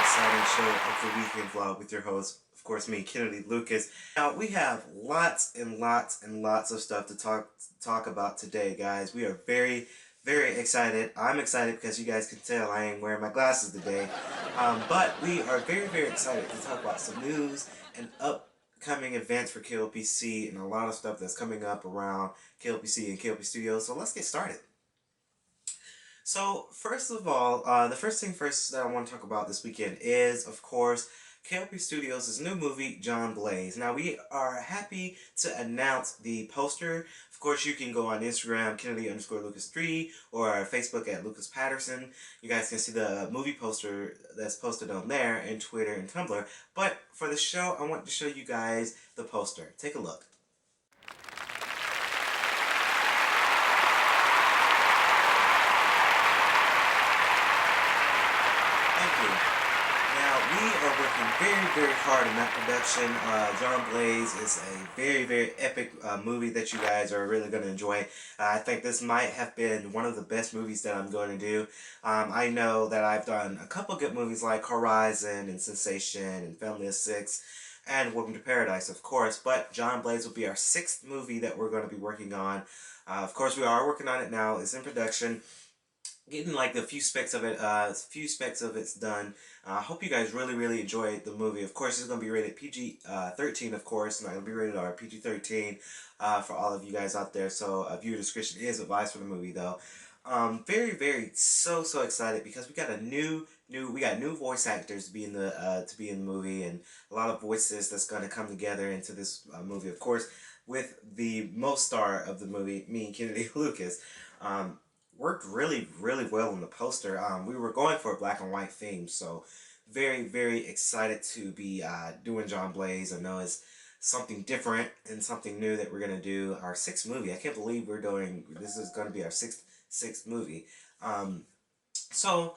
exciting show of the weekend vlog with your host, of course, me, Kennedy Lucas. Now we have lots and lots and lots of stuff to talk about today, guys. We are very excited. I'm excited because you guys can tell I ain't wearing my glasses today. But we are very excited to talk about some news and upcoming events for K.L.P and a lot of stuff that's coming up around K.L.P and K.L.P Studios. So let's get started. So, first of all, the first thing first that I want to talk about this weekend is, of course, K.L.P Studios' new movie, John Blaze. Now, we are happy to announce the poster. Of course, you can go on Instagram, Kennedy_Lucas3, or Facebook at Lucas Patterson. You guys can see the movie poster that's posted on there, and Twitter and Tumblr. But for the show, I want to show you guys the poster. Take a look. Thank you. Now, we are working very hard on that production. John Blaze is a very epic movie that you guys are really going to enjoy. I think this might have been one of the best movies that I'm going to do. I know that I've done a couple good movies like Horizon and Sensation and Family of Six and Welcome to Paradise, of course, but John Blaze will be our sixth movie that we're going to be working on. Of course, we are working on it now. It's in production, getting like a few specs of it's done. I hope you guys really enjoy the movie. Of course, it's going to be rated PG 13, of course, not going to be rated R, PG 13 for all of you guys out there. So viewer discretion is advised for the movie, though. Very so excited because we got new voice actors to be in the movie, and a lot of voices that's going to come together into this movie. Of course, with the most star of the movie, me, Kennedy Lucas. Worked really well in the poster. We were going for a black and white theme, so very excited to be doing John Blaze. I know it's something different and something new that we're gonna do. Our sixth movie. I can't believe we're doing. This is gonna be our sixth movie. So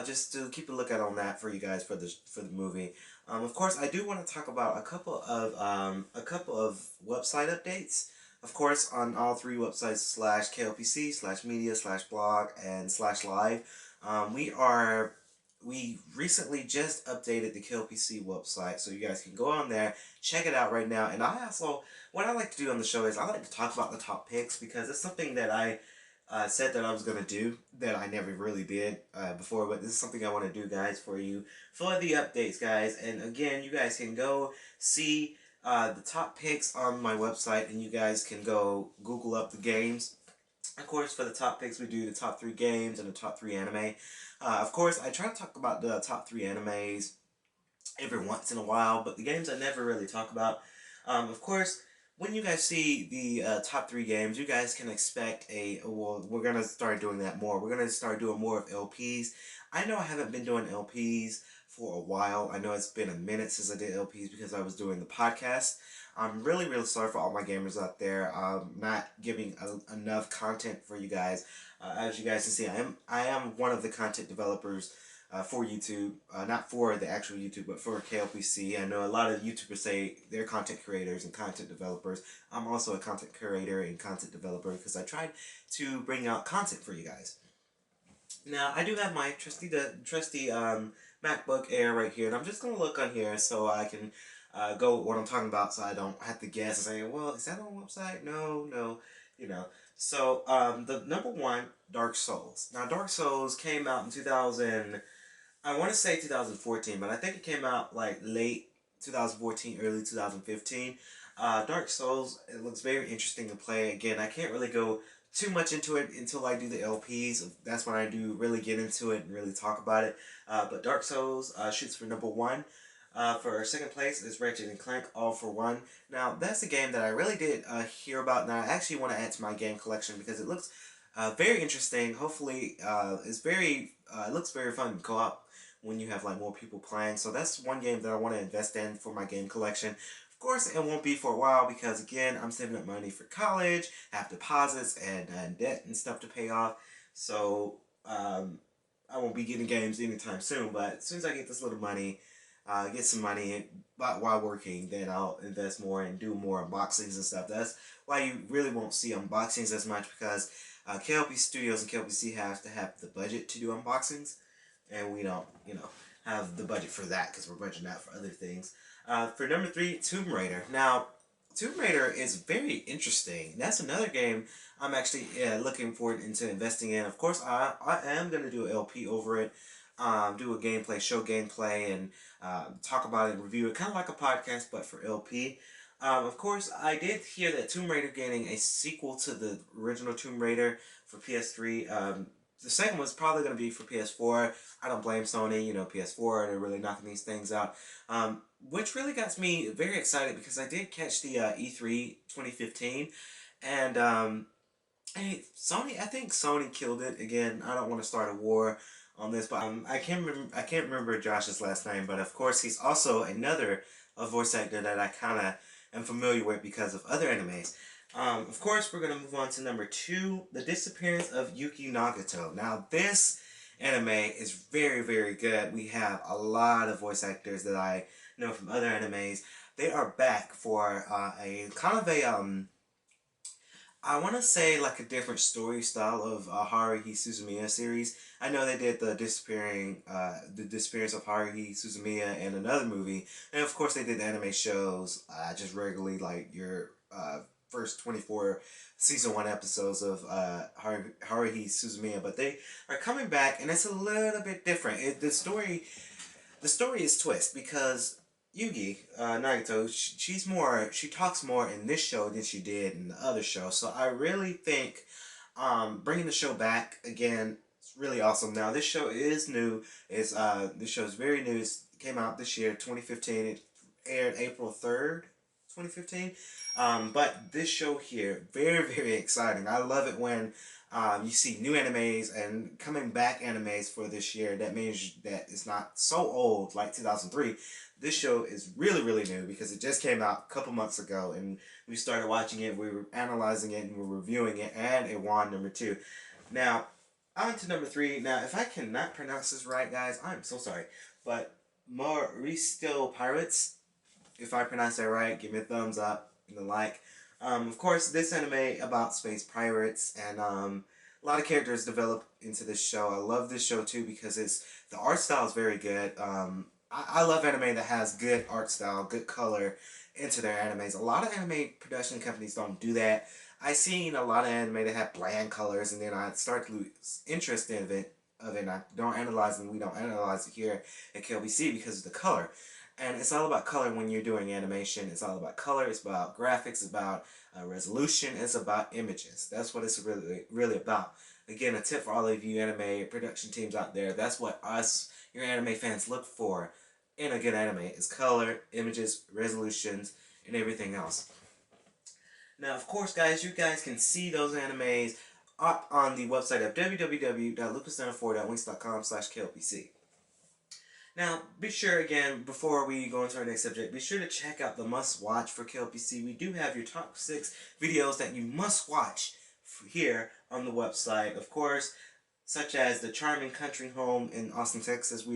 just to keep a lookout on that for you guys for the movie. Of course, I do want to talk about a couple of website updates. Of course, on all three websites /KLPC /media /blog and /live, we recently just updated the KLPC website, so you guys can go on there, check it out right now. And I also, what I like to do on the show is I like to talk about the top picks because it's something that I said that I was going to do that I never really did before, but this is something I want to do, guys, for you for the updates, guys. And again, you guys can go see the top picks on my website, and you guys can go Google up the games. Of course, for the top picks, we do the top 3 games and the top 3 anime. Of course, I try to talk about the top 3 animes every once in a while, but the games I never really talk about. Of course, when you guys see the top 3 games, you guys can expect well, we're going to start doing that more. We're going to start doing more of LPs. I know I haven't been doing LPs for a while. I know it's been a minute since I did LPs because I was doing the podcast. I'm really sorry for all my gamers out there. I'm not giving enough content for you guys. As you guys can see, I am one of the content developers for YouTube, not for the actual YouTube, but for KLPC. I know a lot of YouTubers say they're content creators and content developers. I'm also a content creator and content developer because I tried to bring out content for you guys. Now, I do have my trusty MacBook Air right here, and I'm just going to look on here so I can go with what I'm talking about so I don't have to guess and say, well, is that on the website? No, you know. So, the number one, Dark Souls. Now, Dark Souls came out in 2000, I want to say 2014, but I think it came out like late 2014, early 2015. Dark Souls, it looks very interesting to play. Again, I can't really go too much into it until I do the LPs. That's when I do really get into it and really talk about it. But Dark Souls shoots for number 1. For second place is Ratchet and Clank All for One. Now, that's a game that I really did hear about, and I actually want to add to my game collection because it looks very interesting. Hopefully, it looks very fun to co-op when you have like more people playing. So that's one game that I want to invest in for my game collection. Of course, it won't be for a while because, again, I'm saving up money for college, I have deposits and debt and stuff to pay off. So, I won't be getting games anytime soon, but as soon as I get this little money, get some money while working, then I'll invest more and do more unboxings and stuff. That's why you really won't see unboxings as much because K.L.P Studios and K.L.P.C have to have the budget to do unboxings, and we don't, have the budget for that because we're budgeting out for other things. For number three, Tomb Raider. Now, Tomb Raider is very interesting. That's another game I'm actually looking forward into investing in. Of course, I am going to do an LP over it, do a gameplay, show gameplay, and talk about it and review it, kind of like a podcast, but for LP. Of course, I did hear that Tomb Raider getting a sequel to the original Tomb Raider for PS3. The second one's probably going to be for PS4. I don't blame Sony, PS4, they're really knocking these things out. Which really got me very excited because I did catch the E3 2015, and hey, Sony. I think Sony killed it again. I don't want to start a war on this, but I can't remember. I can't remember Josh's last name, but of course he's also another a voice actor that I kind of am familiar with because of other animes. Of course, we're gonna move on to number two, the disappearance of Yuki Nagato. Now this anime is very good. We have a lot of voice actors that I know from other animes. They are back for a kind of a I want to say like a different story style of Haruhi Suzumiya series. I know they did the disappearance of Haruhi Suzumiya in another movie, and of course they did anime shows just regularly, like your first 24 season 1 episodes of Haruhi Suzumiya. But they are coming back, and it's a little bit different. The story is twist because Yugi Nagato, she talks more in this show than she did in the other show. So I really think bringing the show back again is really awesome. Now this show is new. This show is very new. It came out this year, 2015. It aired April 3rd, 2015. But this show here, very exciting. I love it when you see new animes and coming back animes for this year. That means that it's not so old like 2003. This show is really new because it just came out a couple months ago, and we started watching it, we were analyzing it, and we were reviewing it, and it won number two. Now, on to number three. Now, if I cannot pronounce this right, guys, I'm so sorry. But Mauricio Pirates, if I pronounce that right, give me a thumbs up and the like. Of course, this anime about space pirates, and a lot of characters develop into this show. I love this show too because the art style is very good. I love anime that has good art style, good color into their animes. A lot of anime production companies don't do that. I've seen a lot of anime that have bland colors, and then I start to lose interest in it. And I don't analyze them. We don't analyze it here at KLBC because of the color. And it's all about color when you're doing animation. It's all about color. It's about graphics. It's about resolution. It's about images. That's what it's really about. Again, a tip for all of you anime production teams out there. That's what us, your anime fans, look for in a good anime. Is color, images, resolutions, and everything else. Now, of course, guys, you guys can see those animes up on the website of www.lucascenter4.winx.com/KLPC. Now, be sure again, before we go into our next subject, be sure to check out the must-watch for KLPC. We do have your top 6 videos that you must watch here on the website. Of course, such as the charming country home in Austin, Texas.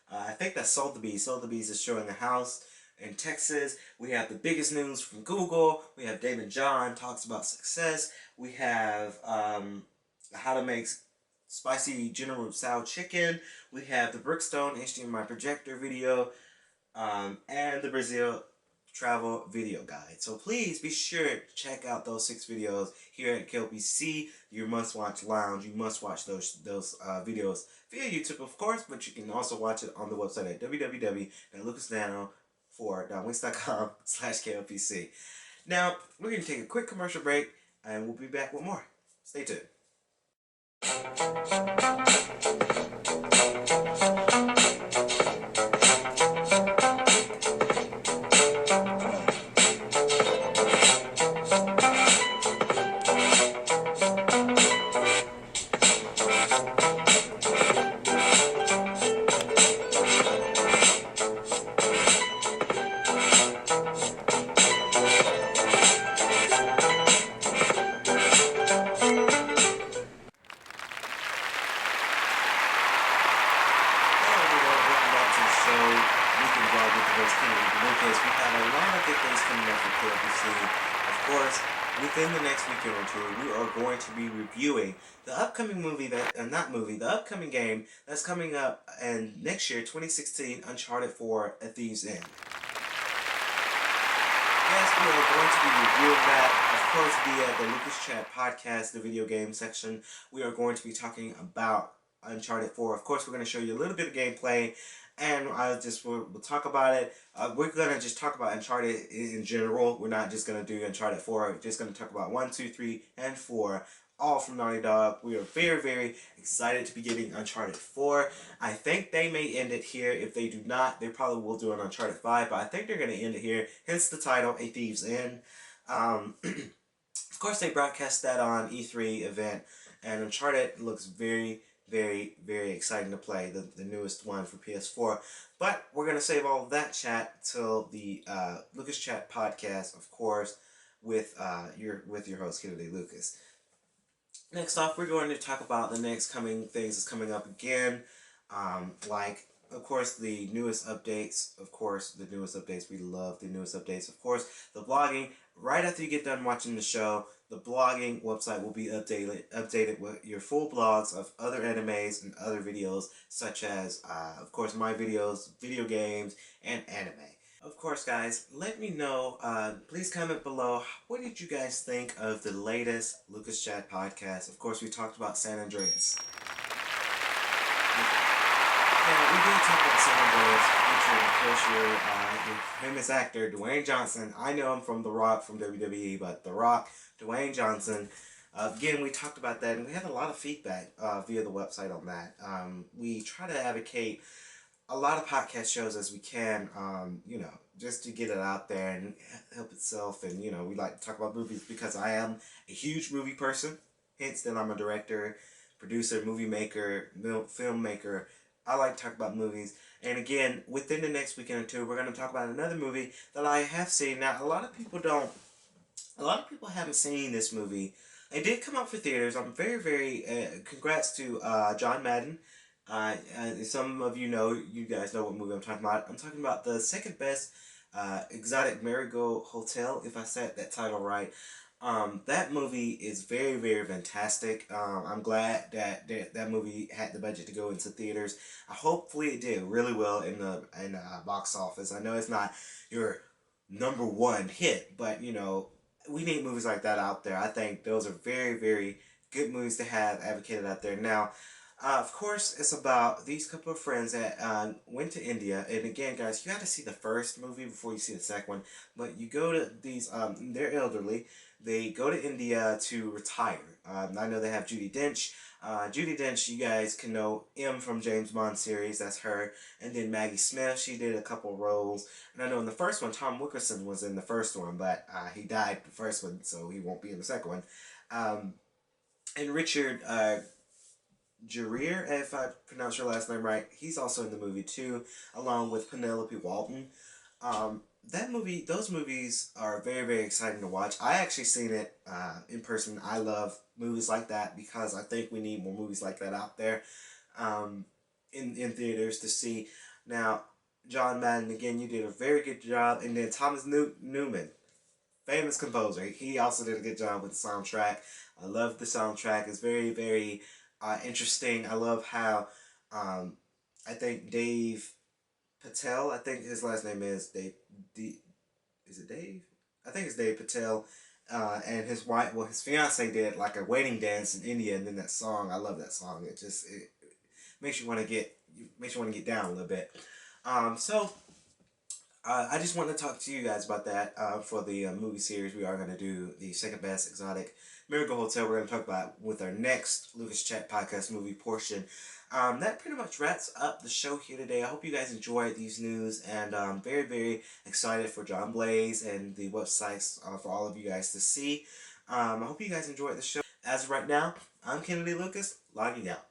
I think that's Sotheby's. Sotheby's is showing a house in Texas. We have the biggest news from Google. We have David John talks about success. We have how to make spicy General Tso chicken. We have the Brookstone HDMI projector video, and the Brazil travel video guide. So please be sure to check out those 6 videos here at KLPC, your must-watch lounge. You must watch those videos via YouTube, of course, but you can also watch it on the website at www.lucasnano4.winx.com/KLPC. Now, we're going to take a quick commercial break, and we'll be back with more. Stay tuned. We have a lot of good things coming up for KLPC. Of course, within the next weekend or two, we are going to be reviewing the upcoming movie that, not movie, the upcoming game that's coming up and next year, 2016, Uncharted 4: A Thief's End. Yes, we are going to be reviewing that, of course, via the Lucas Chat podcast, the video game section. We are going to be talking about Uncharted 4. Of course, we're going to show you a little bit of gameplay, and we'll talk about it. We're going to just talk about Uncharted in general. We're not just going to do Uncharted 4. We're just going to talk about 1, 2, 3, and 4, all from Naughty Dog. We are very, very excited to be getting Uncharted 4. I think they may end it here. If they do not, they probably will do an Uncharted 5, but I think they're going to end it here. Hence the title, A Thief's End. Of course, they broadcast that on E3 event, and Uncharted looks very, very, very exciting to play, the newest one for PS4. But we're going to save all of that chat till the Lucas Chat podcast, of course, with your host, Kennedy Lucas. Next off, we're going to talk about the next coming things that's coming up again. Like, of course, the newest updates. Of course, the newest updates. We love the newest updates. Of course, the blogging. Right after you get done watching the show, the blogging website will be updated with your full blogs of other animes and other videos, such as, of course, my videos, video games, and anime. Of course, guys, let me know. Please comment below. What did you guys think of the latest Lucas Chat podcast? Of course, we talked about San Andreas. Yeah, we did talk about San Andreas, featuring, of course, your famous actor, Dwayne Johnson. I know him from The Rock from WWE, but The Rock, Dwayne Johnson. Again, we talked about that, and we had a lot of feedback via the website on that. We try to advocate a lot of podcast shows as we can, just to get it out there and help itself. And, we like to talk about movies because I am a huge movie person. Hence that I'm a director, producer, movie maker, filmmaker. I like to talk about movies. And again, within the next weekend or two, we're going to talk about another movie that I have seen. Now, a lot of people haven't seen this movie. It did come out for theaters. I'm very, very, congrats to John Madden. Some of you guys know what movie I'm talking about. I'm talking about the second best exotic marigold hotel, if I said that title right. That movie is very, very fantastic. I'm glad that movie had the budget to go into theaters. Hopefully it did really well in the box office. I know it's not your number one hit, but we need movies like that out there. I think those are very, very good movies to have advocated out there. Now, of course, it's about these couple of friends that went to India. And again, guys, you got to see the first movie before you see the second one. But you go to these, they're elderly. They go to India to retire. I know they have Judi Dench. Judi Dench, you guys can know M from James Bond series. That's her. And then Maggie Smith, she did a couple roles. And I know in the first one, Tom Wilkinson was in the first one, but he died the first one, so he won't be in the second one. And Richard Jarier, if I pronounce your last name right, he's also in the movie too, along with Penelope Walton. Those movies are very, very exciting to watch. I actually seen it in person. I love movies like that because I think we need more movies like that out there in theaters to see. Now, John Madden, again, you did a very good job. And then Thomas Newman, famous composer, he also did a good job with the soundtrack. I love the soundtrack. It's very, very interesting. I love how I think Dave Patel, I think his last name is Dave. Is it Dave? I think it's Dave Patel. And his wife, well, his fiance did like a wedding dance in India, and then that song. I love that song. It makes you want to get down a little bit. So I just want to talk to you guys about that for the movie series. We are going to do the second best exotic Miracle Hotel. We're going to talk about with our next Lucas Chat podcast movie portion. That pretty much wraps up the show here today. I hope you guys enjoyed these news, and I'm very, very excited for John Blaze and the websites for all of you guys to see. I hope you guys enjoyed the show. As of right now, I'm Kennedy Lucas, logging out.